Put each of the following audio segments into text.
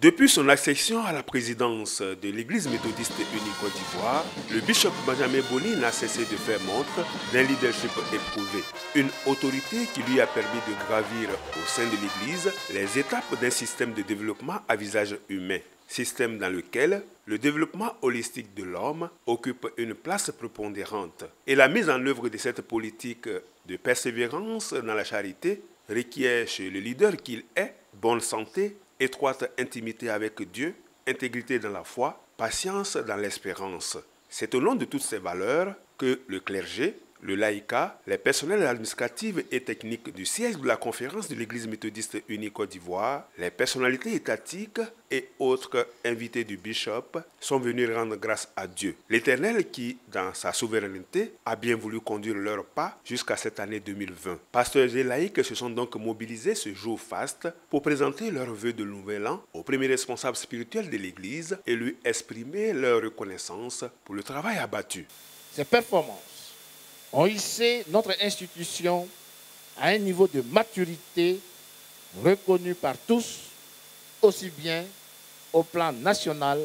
Depuis son accession à la présidence de l'Église méthodiste unie Côte d'Ivoire, le bishop Benjamin Boni n'a cessé de faire montre d'un leadership éprouvé, une autorité qui lui a permis de gravir au sein de l'Église les étapes d'un système de développement à visage humain, système dans lequel le développement holistique de l'homme occupe une place prépondérante. Et la mise en œuvre de cette politique de persévérance dans la charité requiert chez le leader qu'il est bonne santé, étroite intimité avec Dieu, intégrité dans la foi, patience dans l'espérance. C'est au nom de toutes ces valeurs que le clergé, le laïcat, les personnels administratifs et techniques du siège de la conférence de l'Église méthodiste unie Côte d'Ivoire, les personnalités étatiques et autres invités du bishop sont venus rendre grâce à Dieu, l'Éternel qui, dans sa souveraineté, a bien voulu conduire leurs pas jusqu'à cette année 2020. Pasteurs et laïcs se sont donc mobilisés ce jour faste pour présenter leurs vœux de nouvel an au premier responsable spirituel de l'Église et lui exprimer leur reconnaissance pour le travail abattu. Ces performances ont hissé notre institution à un niveau de maturité reconnu par tous, aussi bien au plan national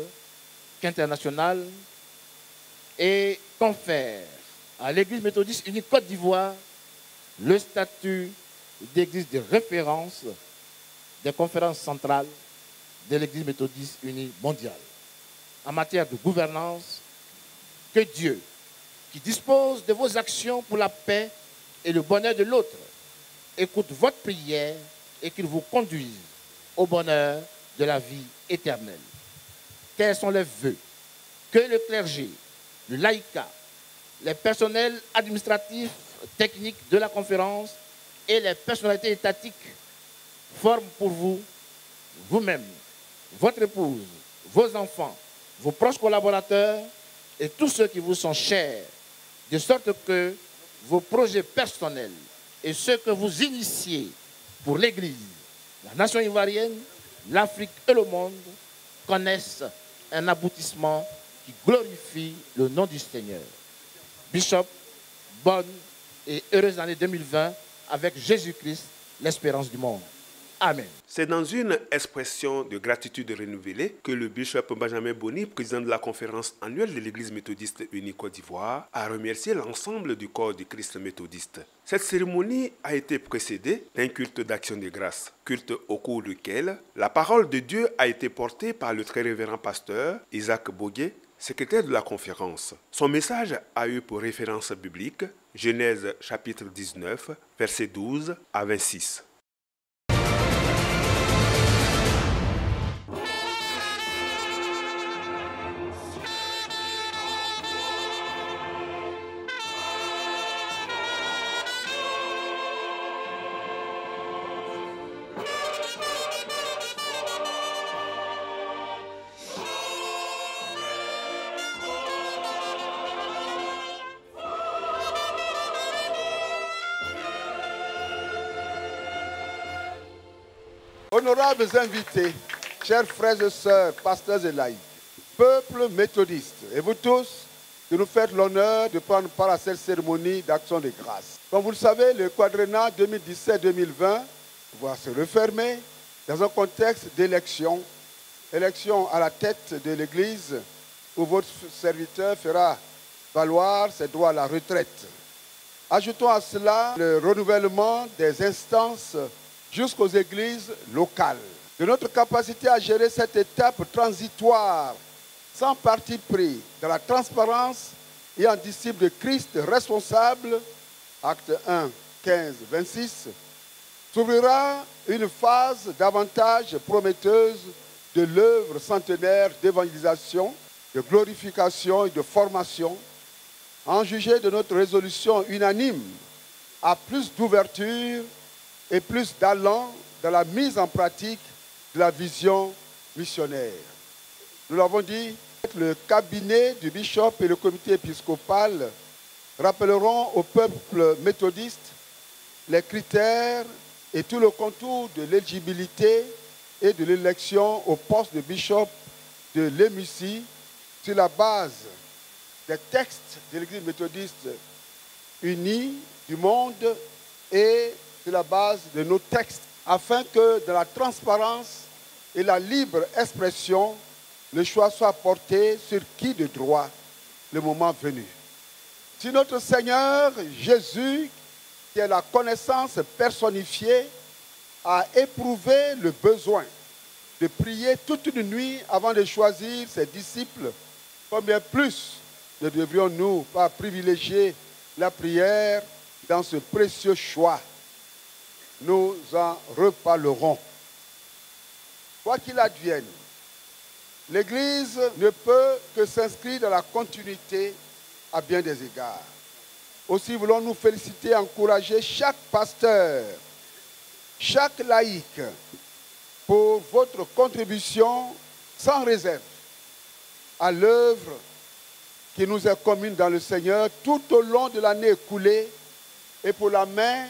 qu'international, et confère à l'Église méthodiste unie Côte d'Ivoire le statut d'église de référence des conférences centrales de l'Église méthodiste unie mondiale. En matière de gouvernance, que Dieu, qui dispose de vos actions pour la paix et le bonheur de l'autre, écoute votre prière et qu'il vous conduise au bonheur de la vie éternelle. Tels sont les vœux que le clergé, le laïcat, les personnels administratifs, techniques de la conférence et les personnalités étatiques forment pour vous, vous-même, votre épouse, vos enfants, vos proches collaborateurs et tous ceux qui vous sont chers, de sorte que vos projets personnels et ceux que vous initiez pour l'Église, la nation ivoirienne, l'Afrique et le monde connaissent un aboutissement qui glorifie le nom du Seigneur. Bishop, bonne et heureuse année 2020 avec Jésus-Christ, l'espérance du monde. Amen. C'est dans une expression de gratitude renouvelée que le bishop Benjamin Boni, président de la conférence annuelle de l'Église méthodiste unie Côte d'Ivoire, a remercié l'ensemble du corps du Christ méthodiste. Cette cérémonie a été précédée d'un culte d'action de grâce, culte au cours duquel la parole de Dieu a été portée par le très révérend pasteur Isaac Bogué, secrétaire de la conférence. Son message a eu pour référence biblique Genèse chapitre 19, versets 12 à 26. Honorables invités, chers frères et sœurs, pasteurs et laïcs, peuple méthodiste, et vous tous, qui nous faites l'honneur de prendre part à cette cérémonie d'action de grâce. Comme vous le savez, le quadriennat 2017-2020 va se refermer dans un contexte d'élection, élection à la tête de l'Église, où votre serviteur fera valoir ses droits à la retraite. Ajoutons à cela le renouvellement des instances jusqu'aux églises locales. De notre capacité à gérer cette étape transitoire sans parti pris, dans la transparence et en disciple de Christ responsable, acte 1, 15, 26, s'ouvrira une phase davantage prometteuse de l'œuvre centenaire d'évangélisation, de glorification et de formation, en juger de notre résolution unanime à plus d'ouverture et plus d'allant dans la mise en pratique de la vision missionnaire. Nous l'avons dit, le cabinet du bishop et le comité épiscopal rappelleront au peuple méthodiste les critères et tout le contour de l'éligibilité et de l'élection au poste de bishop de l'EMUCI sur la base des textes de l'Église méthodiste unie du monde et sur la base de nos textes, afin que dans la transparence et la libre expression, le choix soit porté sur qui de droit le moment venu. Si notre Seigneur Jésus, qui est la connaissance personnifiée, a éprouvé le besoin de prier toute une nuit avant de choisir ses disciples, combien plus ne devrions-nous pas privilégier la prière dans ce précieux choix? Nous en reparlerons. Quoi qu'il advienne, l'Église ne peut que s'inscrire dans la continuité à bien des égards. Aussi voulons-nous féliciter et encourager chaque pasteur, chaque laïc pour votre contribution sans réserve à l'œuvre qui nous est commune dans le Seigneur tout au long de l'année écoulée et pour la main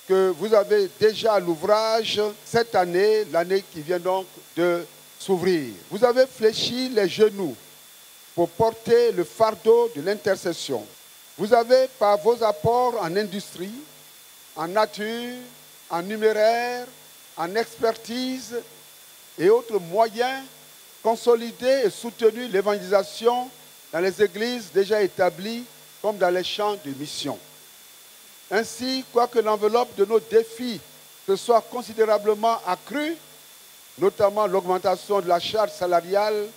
que vous avez déjà à l'ouvrage cette année, l'année qui vient donc de s'ouvrir. Vous avez fléchi les genoux pour porter le fardeau de l'intercession. Vous avez, par vos apports en industrie, en nature, en numéraire, en expertise et autres moyens, consolidé et soutenu l'évangélisation dans les églises déjà établies comme dans les champs de mission. Ainsi, quoique l'enveloppe de nos défis se soit considérablement accrue, notamment l'augmentation de la charge salariale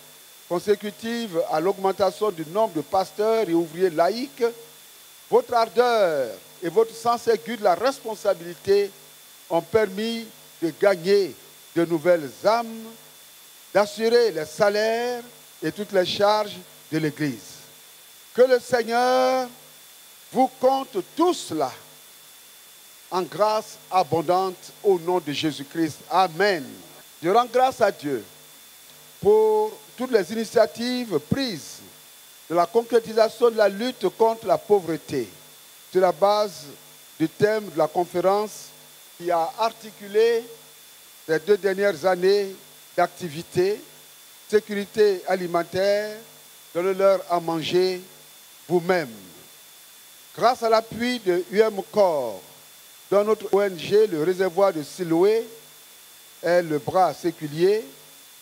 consécutive à l'augmentation du nombre de pasteurs et ouvriers laïcs, votre ardeur et votre sens aigu de la responsabilité ont permis de gagner de nouvelles âmes, d'assurer les salaires et toutes les charges de l'Église. Que le Seigneur vous compte tout cela en grâce abondante au nom de Jésus-Christ. Amen. Je rends grâce à Dieu pour toutes les initiatives prises de la concrétisation de la lutte contre la pauvreté, sur la base du thème de la conférence qui a articulé les 2 dernières années d'activité, sécurité alimentaire, donnez-leur à manger vous-même. Grâce à l'appui de UMCOR, dans notre ONG, le réservoir de Siloé est le bras séculier,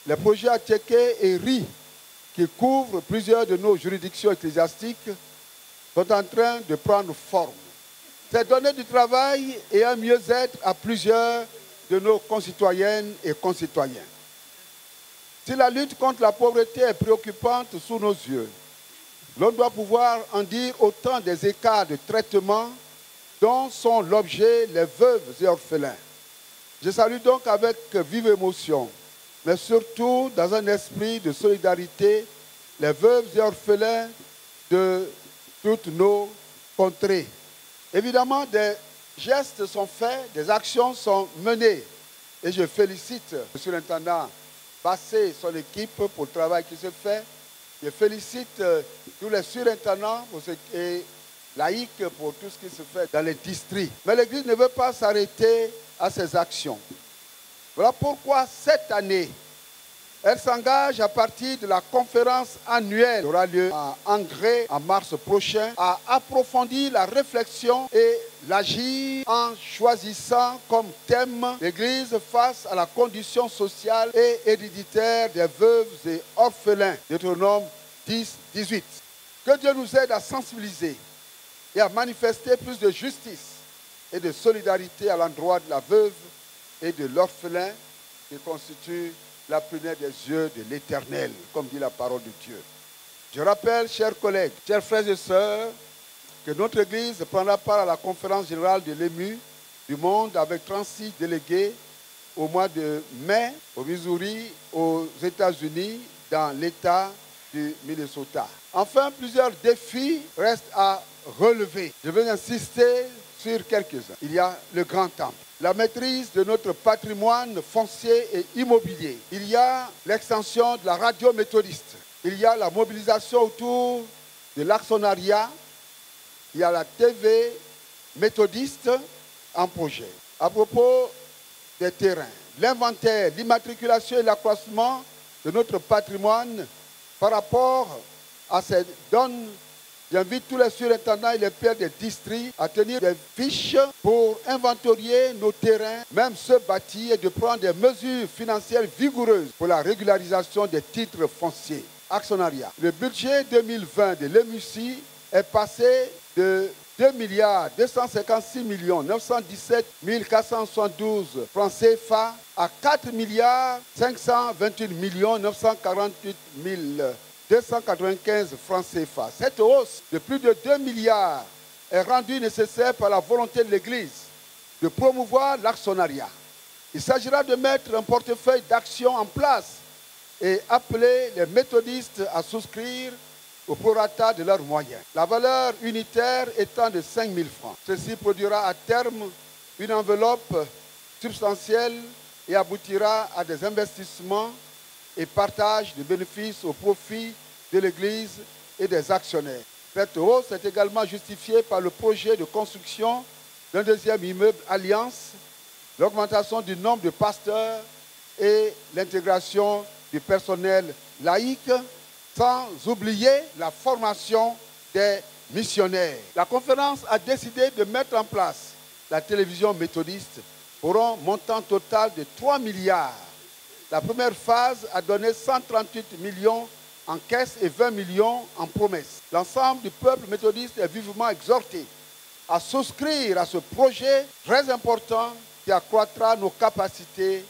les projets Attiéké et RI, qui couvrent plusieurs de nos juridictions ecclésiastiques, sont en train de prendre forme. C'est donner du travail et un mieux-être à plusieurs de nos concitoyennes et concitoyens. Si la lutte contre la pauvreté est préoccupante sous nos yeux, l'on doit pouvoir en dire autant des écarts de traitement dont sont l'objet les veuves et orphelins. Je salue donc avec vive émotion, mais surtout dans un esprit de solidarité, les veuves et orphelins de toutes nos contrées. Évidemment, des gestes sont faits, des actions sont menées. Et je félicite le surintendant Bassé et son équipe pour le travail qui se fait. Je félicite tous les surintendants et laïcs pour tout ce qui se fait dans les districts. Mais l'Église ne veut pas s'arrêter à ces actions. Voilà pourquoi cette année, elle s'engage à partir de la conférence annuelle qui aura lieu à Angré en mars prochain à approfondir la réflexion et l'agir en choisissant comme thème l'Église face à la condition sociale et héréditaire des veuves et orphelins. Deutéronome 10, 18. Que Dieu nous aide à sensibiliser et à manifester plus de justice et de solidarité à l'endroit de la veuve et de l'orphelin qui constitue la prunelle des yeux de l'Éternel, comme dit la parole de Dieu. Je rappelle, chers collègues, chers frères et sœurs, que notre Église prendra part à la conférence générale de l'EMU du monde avec 36 délégués au mois de mai au Missouri, aux États-Unis, dans l'État du Minnesota. Enfin, plusieurs défis restent à relever. Je vais insister sur quelques-uns. Il y a le grand temple, la maîtrise de notre patrimoine foncier et immobilier. Il y a l'extension de la radio méthodiste. Il y a la mobilisation autour de l'actionnariat. Il y a la TV méthodiste en projet. À propos des terrains, l'inventaire, l'immatriculation et l'accroissement de notre patrimoine par rapport à ces donnes J'invite tous les surintendants et les pères des districts à tenir des fiches pour inventorier nos terrains, même ceux bâtis, et de prendre des mesures financières vigoureuses pour la régularisation des titres fonciers. Actionnariat. Le budget 2020 de l'EMUCI est passé de 2 256 917 472 francs CFA à 4 528 948 295 francs CFA. Cette hausse de plus de 2 milliards est rendue nécessaire par la volonté de l'Église de promouvoir l'actionnariat. Il s'agira de mettre un portefeuille d'actions en place et appeler les méthodistes à souscrire au prorata de leurs moyens. La valeur unitaire étant de 5 000 francs. Ceci produira à terme une enveloppe substantielle et aboutira à des investissements et partage de bénéfices au profit de l'Église et des actionnaires. Cette hausse est également justifiée par le projet de construction d'un deuxième immeuble Alliance, l'augmentation du nombre de pasteurs et l'intégration du personnel laïque, sans oublier la formation des missionnaires. La conférence a décidé de mettre en place la télévision méthodiste pour un montant total de 3 milliards. La première phase a donné 138 millions en caisse et 20 millions en promesses. L'ensemble du peuple méthodiste est vivement exhorté à souscrire à ce projet très important qui accroîtra nos capacités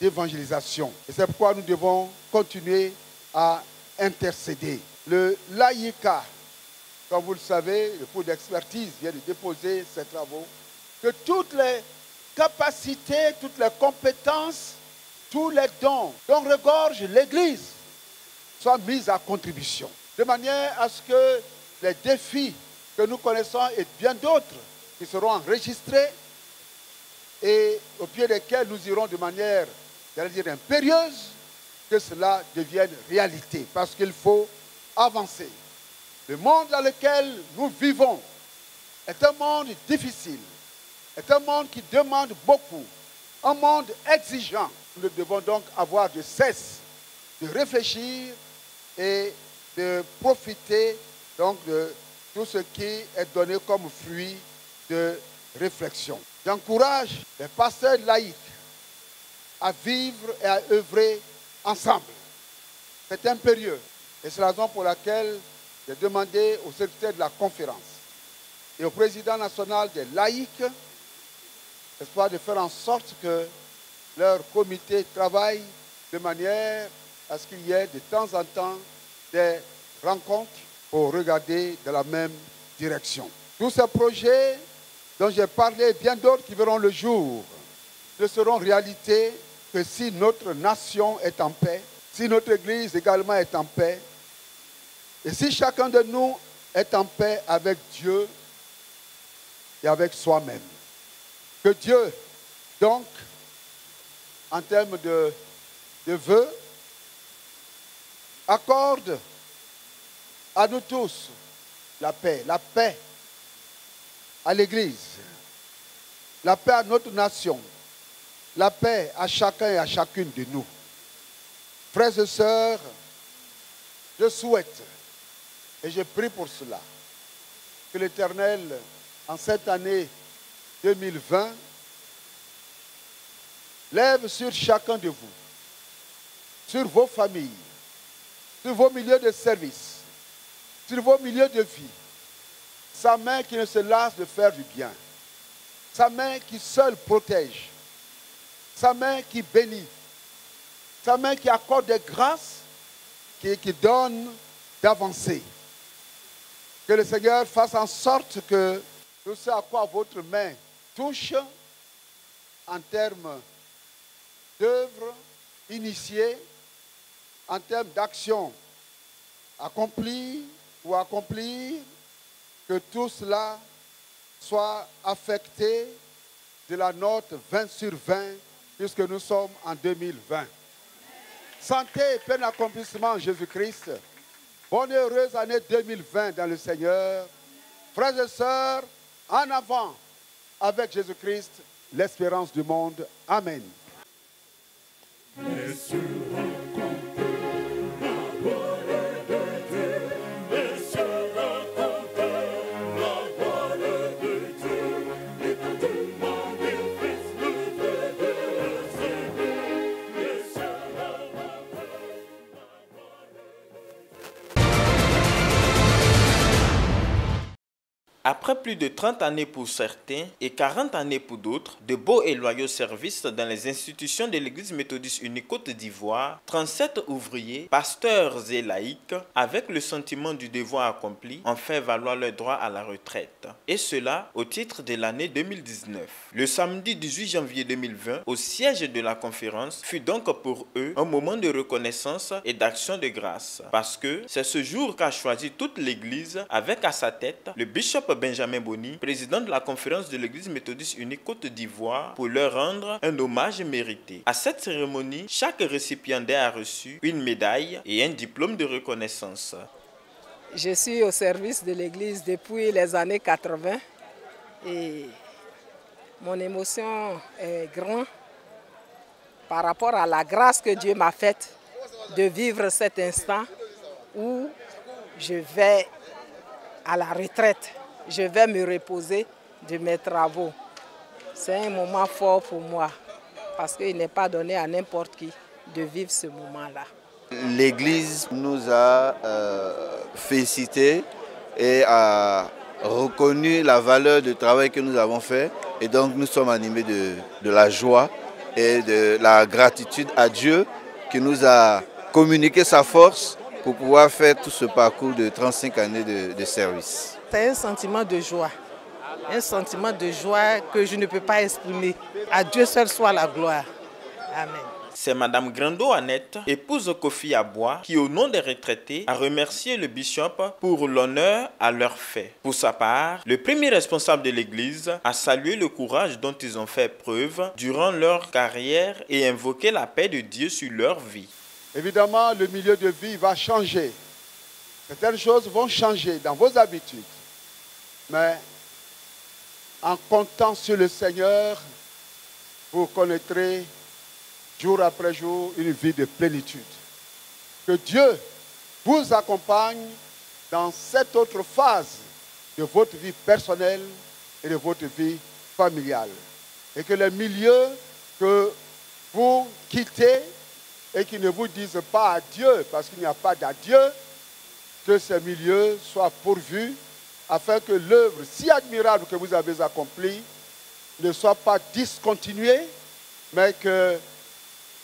d'évangélisation. Et c'est pourquoi nous devons continuer à intercéder. Le laïka, comme vous le savez, le pôle d'expertise vient de déposer ses travaux, que toutes les capacités, toutes les compétences, tous les dons dont regorge l'Église soient mis à contribution, de manière à ce que les défis que nous connaissons et bien d'autres qui seront enregistrés et au pied desquels nous irons de manière, j'allais dire, impérieuse, que cela devienne réalité, parce qu'il faut avancer. Le monde dans lequel nous vivons est un monde difficile, est un monde qui demande beaucoup, un monde exigeant. Nous devons donc avoir de cesse de réfléchir et de profiter donc de tout ce qui est donné comme fruit de réflexion. J'encourage les pasteurs laïcs à vivre et à œuvrer ensemble. C'est impérieux. Et c'est la raison pour laquelle j'ai demandé au secrétaire de la conférence et au président national des laïcs, de faire en sorte que leur comité travaille de manière à ce qu'il y ait de temps en temps des rencontres pour regarder dans la même direction. Tous ces projets dont j'ai parlé et bien d'autres qui verront le jour ne seront réalité que si notre nation est en paix, si notre Église également est en paix, et si chacun de nous est en paix avec Dieu et avec soi-même. Que Dieu, donc, en termes de vœux, accorde à nous tous la paix à l'Église, la paix à notre nation, la paix à chacun et à chacune de nous. Frères et sœurs, je souhaite, et je prie pour cela, que l'Éternel, en cette année 2020, lève sur chacun de vous, sur vos familles, sur vos milieux de service, sur vos milieux de vie, sa main qui ne se lasse de faire du bien, sa main qui seule protège, sa main qui bénit, sa main qui accorde des grâces, qui donne d'avancer. Que le Seigneur fasse en sorte que tout ce à quoi votre main touche en termes d'œuvres initiées, en termes d'actions accomplies ou accomplir, que tout cela soit affecté de la note 20 sur 20, puisque nous sommes en 2020. Santé et plein accomplissement en Jésus-Christ. Bonne et heureuse année 2020 dans le Seigneur. Frères et sœurs, en avant avec Jésus-Christ, l'espérance du monde. Amen. Et sur la Après plus de 30 années pour certains et 40 années pour d'autres, de beaux et loyaux services dans les institutions de l'Église méthodiste unie Côte d'Ivoire, 37 ouvriers, pasteurs et laïcs, avec le sentiment du devoir accompli, ont fait valoir leur droit à la retraite. Et cela au titre de l'année 2019. Le samedi 18 janvier 2020, au siège de la conférence, fut donc pour eux un moment de reconnaissance et d'action de grâce. Parce que c'est ce jour qu'a choisi toute l'Église avec à sa tête le bishop Benjamin Boni, président de la conférence de l'Église méthodiste unie Côte d'Ivoire, pour leur rendre un hommage mérité. À cette cérémonie, chaque récipiendaire a reçu une médaille et un diplôme de reconnaissance. Je suis au service de l'Église depuis les années 80 et mon émotion est grande par rapport à la grâce que Dieu m'a faite de vivre cet instant où je vais à la retraite. Je vais me reposer de mes travaux. C'est un moment fort pour moi parce qu'il n'est pas donné à n'importe qui de vivre ce moment-là. L'Église nous a félicités et a reconnu la valeur du travail que nous avons fait. Et donc nous sommes animés de la joie et de la gratitude à Dieu qui nous a communiqué sa force pour pouvoir faire tout ce parcours de 35 années de service. C'est un sentiment de joie que je ne peux pas exprimer. À Dieu seul soit la gloire. Amen. C'est Madame Grando Annette, épouse Kofi Abois, qui au nom des retraités a remercié le bishop pour l'honneur à leur fait. Pour sa part, le premier responsable de l'Église a salué le courage dont ils ont fait preuve durant leur carrière et invoqué la paix de Dieu sur leur vie. Évidemment, le milieu de vie va changer. Certaines choses vont changer dans vos habitudes. Mais en comptant sur le Seigneur, vous connaîtrez jour après jour une vie de plénitude. Que Dieu vous accompagne dans cette autre phase de votre vie personnelle et de votre vie familiale. Et que les milieux que vous quittez et qui ne vous disent pas adieu, parce qu'il n'y a pas d'adieu, que ces milieux soient pourvus afin que l'œuvre si admirable que vous avez accomplie ne soit pas discontinuée, mais que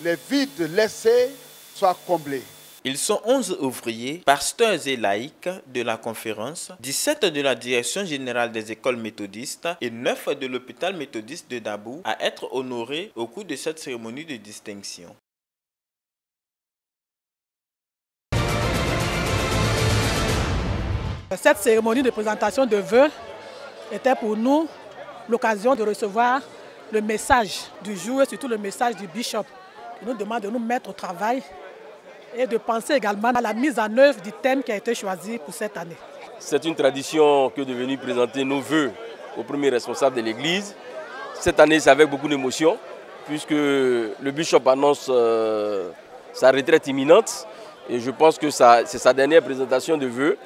les vides laissés soient comblés. Ils sont 11 ouvriers, pasteurs et laïcs de la conférence, 17 de la direction générale des écoles méthodistes et 9 de l'hôpital méthodiste de Dabou à être honorés au cours de cette cérémonie de distinction. Cette cérémonie de présentation de vœux était pour nous l'occasion de recevoir le message du jour et surtout le message du bishop qui nous demande de nous mettre au travail et de penser également à la mise en œuvre du thème qui a été choisi pour cette année. C'est une tradition que de venir présenter nos vœux au premier responsable de l'Église. Cette année, c'est avec beaucoup d'émotion puisque le bishop annonce sa retraite imminente et je pense que c'est sa dernière présentation de vœux.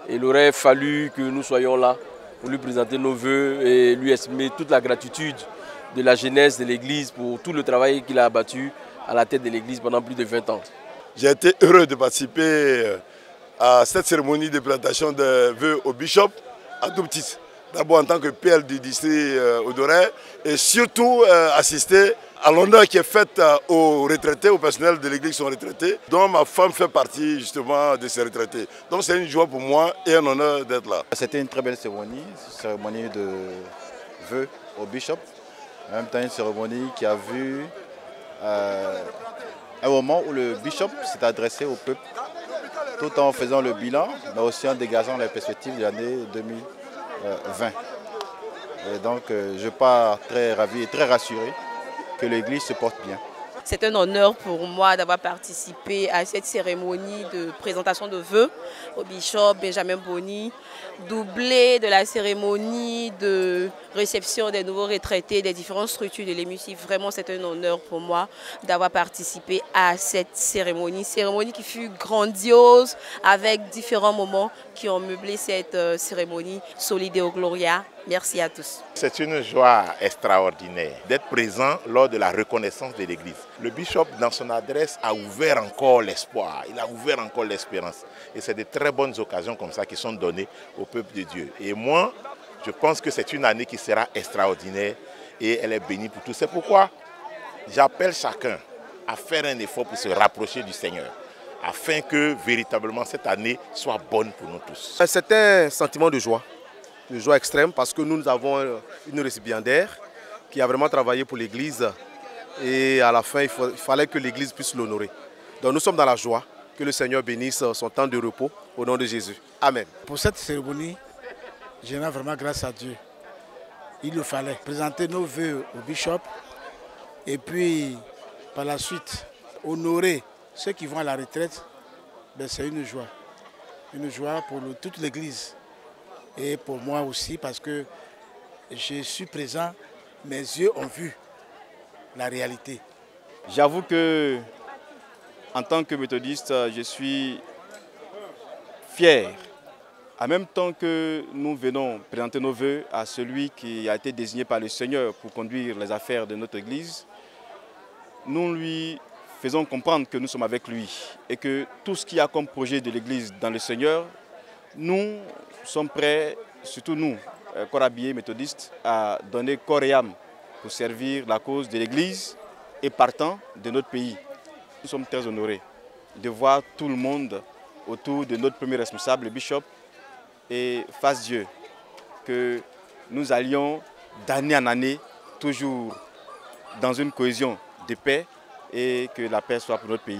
Il aurait fallu que nous soyons là pour lui présenter nos vœux et lui exprimer toute la gratitude de la jeunesse de l'Église pour tout le travail qu'il a abattu à la tête de l'Église pendant plus de 20 ans. J'ai été heureux de participer à cette cérémonie de présentation de vœux au bishop à tout petit. D'abord en tant que PL du district Odorais et surtout assister à l'honneur qui est fait aux retraités, aux personnels de l'église qui sont retraités, dont ma femme fait partie justement de ces retraités. Donc c'est une joie pour moi et un honneur d'être là. C'était une très belle cérémonie de vœux au bishop. En même temps une cérémonie qui a vu un moment où le bishop s'est adressé au peuple tout en faisant le bilan, mais aussi en dégageant les perspectives de l'année 2020. Et donc je pars très ravi et très rassuré que l'Église se porte bien. C'est un honneur pour moi d'avoir participé à cette cérémonie de présentation de vœux au bishop Benjamin Boni, doublé de la cérémonie de réception des nouveaux retraités des différentes structures de l'hémicycle. Vraiment, c'est un honneur pour moi d'avoir participé à cette cérémonie qui fut grandiose avec différents moments qui ont meublé cette cérémonie. Solideo Gloria. Merci à tous. C'est une joie extraordinaire d'être présent lors de la reconnaissance de l'Église. Le bishop, dans son adresse, a ouvert encore l'espoir, il a ouvert encore l'espérance. Et c'est de très bonnes occasions comme ça qui sont données au peuple de Dieu. Et moi, Je pense que c'est une année qui sera extraordinaire et elle est bénie pour tous. C'est pourquoi j'appelle chacun à faire un effort pour se rapprocher du Seigneur, afin que véritablement cette année soit bonne pour nous tous. C'est un sentiment de joie extrême, parce que nous avons une récipiendaire qui a vraiment travaillé pour l'Église et à la fin il fallait que l'Église puisse l'honorer. Donc nous sommes dans la joie, que le Seigneur bénisse son temps de repos au nom de Jésus. Amen. Pour cette cérémonie, je rends vraiment grâce à Dieu. Il nous fallait présenter nos vœux au bishop et puis par la suite honorer ceux qui vont à la retraite. C'est une joie pour toute l'Église et pour moi aussi, parce que je suis présent, mes yeux ont vu la réalité. J'avoue que en tant que méthodiste, je suis fier. En même temps que nous venons présenter nos vœux à celui qui a été désigné par le Seigneur pour conduire les affaires de notre Église, nous lui faisons comprendre que nous sommes avec lui et que tout ce qu'il y a comme projet de l'Église dans le Seigneur, nous sommes prêts, surtout nous, corps habillés méthodistes, à donner corps et âme pour servir la cause de l'Église et partant de notre pays. Nous sommes très honorés de voir tout le monde autour de notre premier responsable, le bishop, et fasse Dieu que nous allions d'année en année toujours dans une cohésion de paix et que la paix soit pour notre pays.